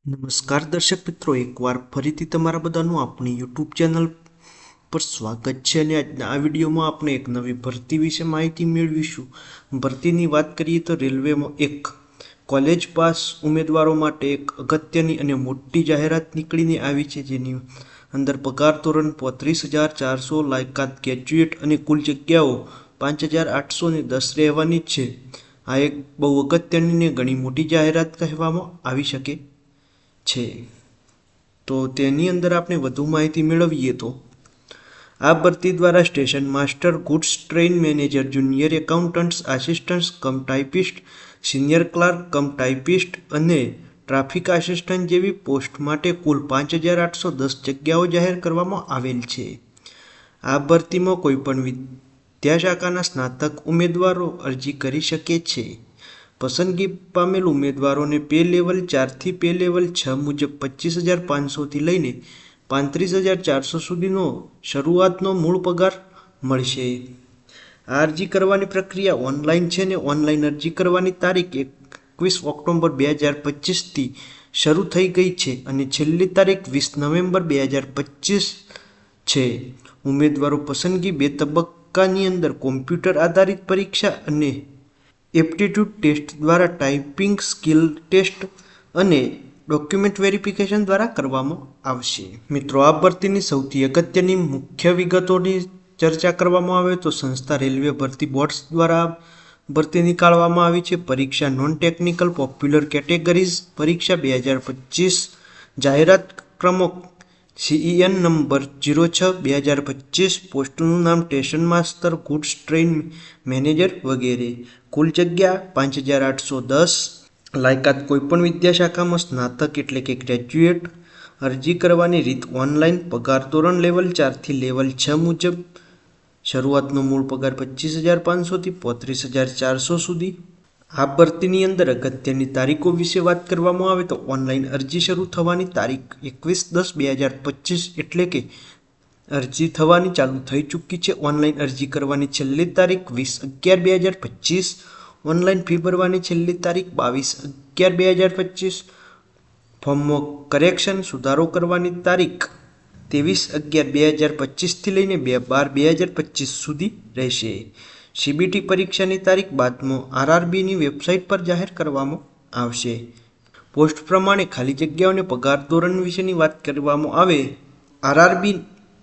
નમસ્કાર દર્શક મિત્રો, એકવાર ફરીથી તમારા બધાનું આપણી યુટ્યુબ ચેનલ પર સ્વાગત છે અને આજના આ વિડીયોમાં આપણે એક નવી ભરતી વિશે માહિતી મેળવીશું. ભરતીની વાત કરીએ તો રેલવેમાં એક કોલેજ પાસ ઉમેદવારો માટે એક અગત્યની અને મોટી જાહેરાત નીકળીને આવી છે, જેની અંદર પગાર ધોરણ 35,400, લાયકાત ગ્રેજ્યુએટ અને કુલ જગ્યાઓ 5,810 રહેવાની છે. આ એક બહુ અગત્યની અને ઘણી મોટી જાહેરાત કહેવામાં આવી શકે છે. તો તેની અંદર આપણે વધુ માહિતી મેળવીએ તો આ ભરતી દ્વારા station master, goods train manager, junior accountants, assistant કમ ટાઇપિસ્ટ, સિનિયર ક્લાર્ક કમ ટાઇપિસ્ટ અને ટ્રાફિક આસિસ્ટન્ટ જેવી પોસ્ટ માટે કુલ 5,810 જગ્યાઓ જાહેર કરવામાં આવેલ છે. આ ભરતીમાં કોઈપણ વિદ્યાશાખાના સ્નાતક ઉમેદવારો અરજી કરી શકે છે. પસંદગી પામેલ ઉમેદવારોને પે લેવલ 4 થી પે લેવલ 6 મુજબ 25,500 લઈને 35,400 સુધીનો શરૂઆતનો મૂળ પગાર મળશે. આ અરજી કરવાની પ્રક્રિયા ઓનલાઈન છે અને ઓનલાઈન અરજી કરવાની તારીખ 21 ઓક્ટોબર 2025થી શરૂ થઈ ગઈ છે અને છેલ્લી તારીખ 20 નવેમ્બર 2025 છે. ઉમેદવારો પસંદગી 2 તબક્કાની અંદર કોમ્પ્યુટર આધારિત પરીક્ષા અને એપ્ટિટ્યૂડ ટેસ્ટ દ્વારા, ટાઈપિંગ સ્કિલ ટેસ્ટ અને ડોક્યુમેન્ટ વેરિફિકેશન દ્વારા કરવામાં આવશે. મિત્રો, આ ભરતીની સૌથી અગત્યની મુખ્ય વિગતોની ચર્ચા કરવામાં આવે તો સંસ્થા રેલવે ભરતી બોર્ડ દ્વારા ભરતી નીકાળવામાં આવી છે. પરીક્ષા નોન ટેકનિકલ પોપ્યુલર કેટેગરીઝ પરીક્ષા 2025. જાહેરાત ક્રમાંક CEN નંબર 06/2025. પોસ્ટનું નામ station master, goods train manager વગેરે. કુલ જગ્યા 5,810. લાયકાત કોઈપણ વિદ્યાશાખામાં સ્નાતક એટલે કે ગ્રેજ્યુએટ. અરજી કરવાની રીત ઓનલાઈન. પગાર ધોરણ લેવલ 4 થી લેવલ 6 મુજબ. શરૂઆતનો મૂળ પગાર 25,500 થી 35,400 સુધી. આ ભરતીની અંદર અગત્યની તારીખો વિશે વાત કરવામાં આવે તો ઓનલાઈન અરજી શરૂ થવાની તારીખ 21/10/2025 એટલે કે અરજી થવાની ચાલુ થઈ ચૂકી છે. ઓનલાઈન અરજી કરવાની છેલ્લી તારીખ 20/11/2025. ઓનલાઈન ફી ભરવાની છેલ્લી તારીખ 22/11/2025. ફોર્મમાં કરેક્શન સુધારો કરવાની તારીખ 23/11/2025 થી લઈને 2/12/2025 સુધી રહેશે. CBT પરીક્ષાની તારીખ બાદમાં RRBની વેબસાઇટ પર જાહેર કરવામાં આવશે. પોસ્ટ પ્રમાણે ખાલી જગ્યાઓ અને પગાર ધોરણ વિશેની વાત કરવામાં આવે RRB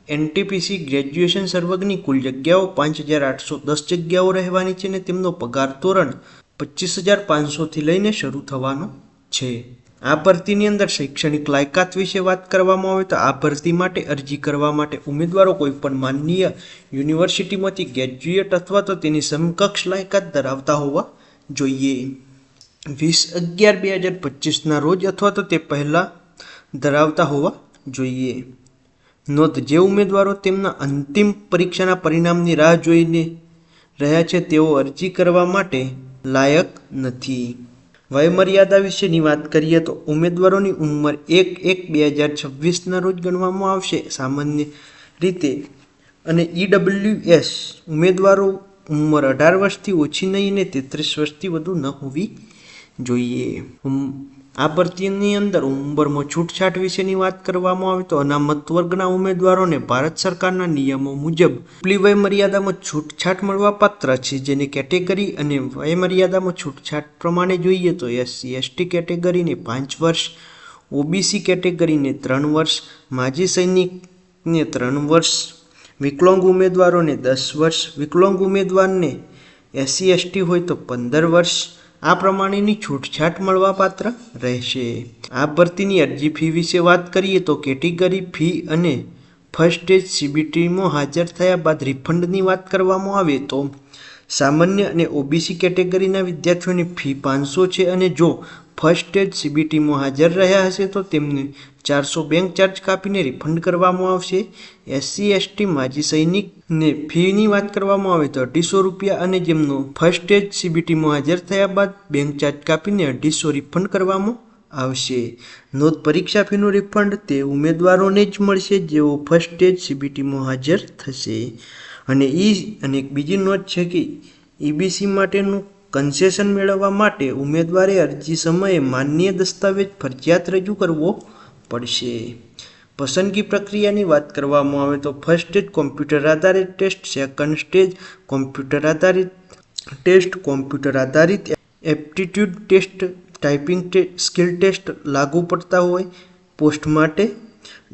NTPC ગ્રેજ્યુએશન સર્વગની કુલ જગ્યાઓ 5,810 જગ્યાઓ રહેવાની છે અને તેમનો પગાર ધોરણ 25,500 થી લઈને શરૂ થવાનો છે. આ ભરતીની અંદર શૈક્ષણિક લાયકાત વિશે વાત કરવામાં આવે તો આ ભરતી માટે અરજી કરવા માટે ઉમેદવારો કોઈપણ માનનીય યુનિવર્સિટીમાંથી ગ્રેજ્યુએટ અથવા તો તેની સમકક્ષ લાયકાત ધરાવતા હોવા જોઈએ. 20/11/2025ના રોજ અથવા તો તે પહેલા ધરાવતા હોવા જોઈએ. નોંધ: જે ઉમેદવારો તેમના અંતિમ પરીક્ષાના પરિણામની રાહ જોઈને રહ્યા છે તેઓ અરજી કરવા માટે લાયક નથી. વયમર્યાદા વિશેની વાત કરીએ તો ઉમેદવારોની ઉંમર 1/1/2026ના રોજ ગણવામાં આવશે સામાન્ય રીતે અને EWS ઉમેદવારો ઉંમર 18 વર્ષથી ઓછી નહીં અને 33 વર્ષથી વધુ ન હોવી જોઈએ. આ ભરતીની અંદર ઉંમરમાં છૂટછાટ વિશેની વાત કરવામાં આવે તો અનામત વર્ગના ઉમેદવારોને ભારત સરકારના નિયમો મુજબ ઉપલી વયમર્યાદામાં છૂટછાટ મળવાપાત્ર છે. જેની કેટેગરી અને વયમર્યાદામાં છૂટછાટ પ્રમાણે જોઈએ તો SC/ST કેટેગરીને 5 વર્ષ, OBC કેટેગરીને 3 વર્ષ, માજી સૈનિકને 3 વર્ષ, વિકલાંગ ઉમેદવારોને 10 વર્ષ, વિકલાંગ ઉમેદવારને SC/ST હોય તો 15 વર્ષ આ પ્રમાણેની છૂટછાટ મળવાપાત્ર રહેશે. આ ભરતીની અરજી ફી વિશે વાત કરીએ તો કેટેગરી ફી અને ફર્સ્ટ સ્ટેજ CBTમાં હાજર થયા બાદ રિફંડની વાત કરવામાં આવે તો સામાન્ય અને OBC કેટેગરીના વિદ્યાર્થીઓની ફી 500 છે અને જો ફર્સ્ટ સ્ટેજ CBTમાં હાજર રહ્યા હશે તો તેમને 400 બેંક ચાર્જ કાપીને રિફંડ કરવામાં આવશે. SC/ST માજી સૈનિકને ફીની વાત કરવામાં આવે તો ₹250 અને જેમનો ફર્સ્ટ સ્ટેજ CBTમાં હાજર થયા બાદ બેંક ચાર્જ કાપીને ₹250 રિફંડ કરવામાં આવશે. નોંધ: પરીક્ષા ફીનું રિફંડ તે ઉમેદવારોને જ મળશે જેઓ ફર્સ્ટ સ્ટેજ CBTમાં હાજર થશે. અને બીજી નોંધ છે કે EBC માટેનું કન્સેશન મેળવવા માટે ઉમેદવારે અરજી સમયે માન્ય દસ્તાવેજ ફરજિયાત રજૂ કરવો પડશે. પસંદગી પ્રક્રિયાની વાત કરવામાં આવે તો ફર્સ્ટ સ્ટેજ કોમ્પ્યુટર આધારિત ટેસ્ટ, સેકન્ડ સ્ટેજ કોમ્પ્યુટર આધારિત ટેસ્ટ, કોમ્પ્યુટર આધારિત aptitude test, typing skill test લાગુ પડતા હોય. પોસ્ટ માટે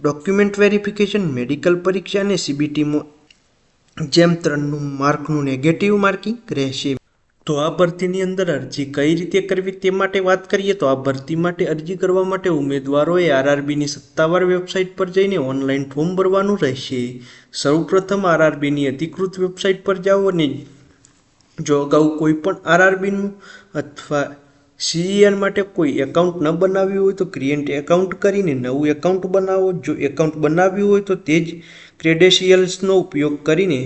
ડોક્યુમેન્ટ વેરિફિકેશન, મેડિકલ પરીક્ષા અને CBT જેમ 3 માર્કનું નેગેટિવ માર્કિંગ રહેશે. તો આ ભરતીની અંદર અરજી કઈ રીતે કરવી તે માટે વાત કરીએ તો આ ભરતી માટે અરજી કરવા માટે ઉમેદવારોએ RRBની સત્તાવાર વેબસાઇટ પર જઈને ઓનલાઈન ફોર્મ ભરવાનું રહેશે. સૌપ્રથમ RRBની અધિકૃત વેબસાઇટ પર જાઓ અને જો અગાઉ કોઈ પણ RRBનું અથવા CEN માટે કોઈ એકાઉન્ટ ન બનાવ્યું હોય તો ક્રિએટ એકાઉન્ટ કરીને નવું એકાઉન્ટ બનાવો. જો એકાઉન્ટ બનાવ્યું હોય તો તે જ ક્રેડેન્શિયલ્સનો ઉપયોગ કરીને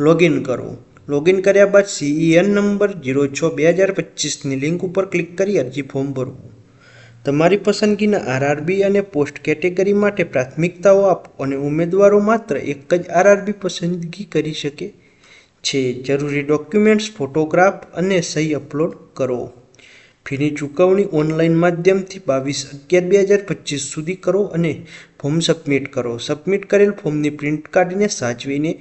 લોગિન કરો. લોગિન કર્યા બાદ CEN નંબર 06/2025ની લિંક ઉપર ક્લિક કરી અરજી ફોર્મ ભરવું. તમારી પસંદગીના RRB અને પોસ્ટ કેટેગરી માટે પ્રાથમિકતાઓ આપો અને ઉમેદવારો માત્ર એક જ RRB પસંદગી કરી શકે છે. જરૂરી ડોક્યુમેન્ટ્સ, ફોટોગ્રાફ અને સહી અપલોડ કરો. ફીની ચૂકવણી ઓનલાઈન માધ્યમથી 22/11/2025 સુધી કરો અને ફોર્મ સબમિટ કરો. સબમિટ કરેલ ફોર્મની પ્રિન્ટ કાઢીને સાચવીને.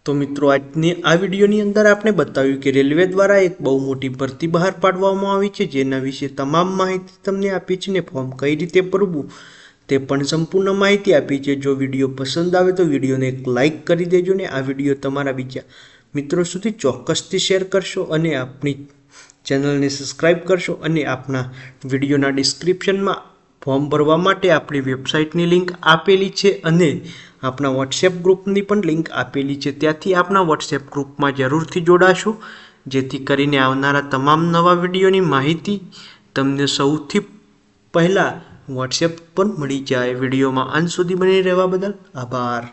તો મિત્રો, આજની આ વિડીયોની અંદર આપણે બતાવ્યું કે રેલવે દ્વારા એક બહુ મોટી ભરતી બહાર પાડવામાં આવી છે, જેના વિશે તમામ માહિતી તમને આપી છે ને ફોર્મ કઈ રીતે ભરવું તે પણ સંપૂર્ણ માહિતી આપી છે. જો વિડીયો પસંદ આવે તો વિડીયોને એક લાઇક કરી દેજો ને આ વિડીયો તમારા બીજા મિત્રો સુધી ચોક્કસથી શેર કરશો અને આપણી ચેનલને સબસ્ક્રાઈબ કરશો અને આપણા વિડીયોના ડિસ્ક્રિપ્શનમાં ફોર્મ ભરવા માટે આપણી વેબસાઇટની લિંક આપેલી છે અને આપણા વોટ્સએપ ગ્રુપની પણ લિંક આપેલી છે. ત્યાંથી આપણા વોટ્સએપ ગ્રુપમાં જરૂરથી જોડાશો, જેથી કરીને આવનારા તમામ નવા વિડીયોની માહિતી તમને સૌથી પહેલાં વોટ્સએપ પર મળી જાય. વિડીયોમાં અંત સુધી બની રહેવા બદલ આભાર.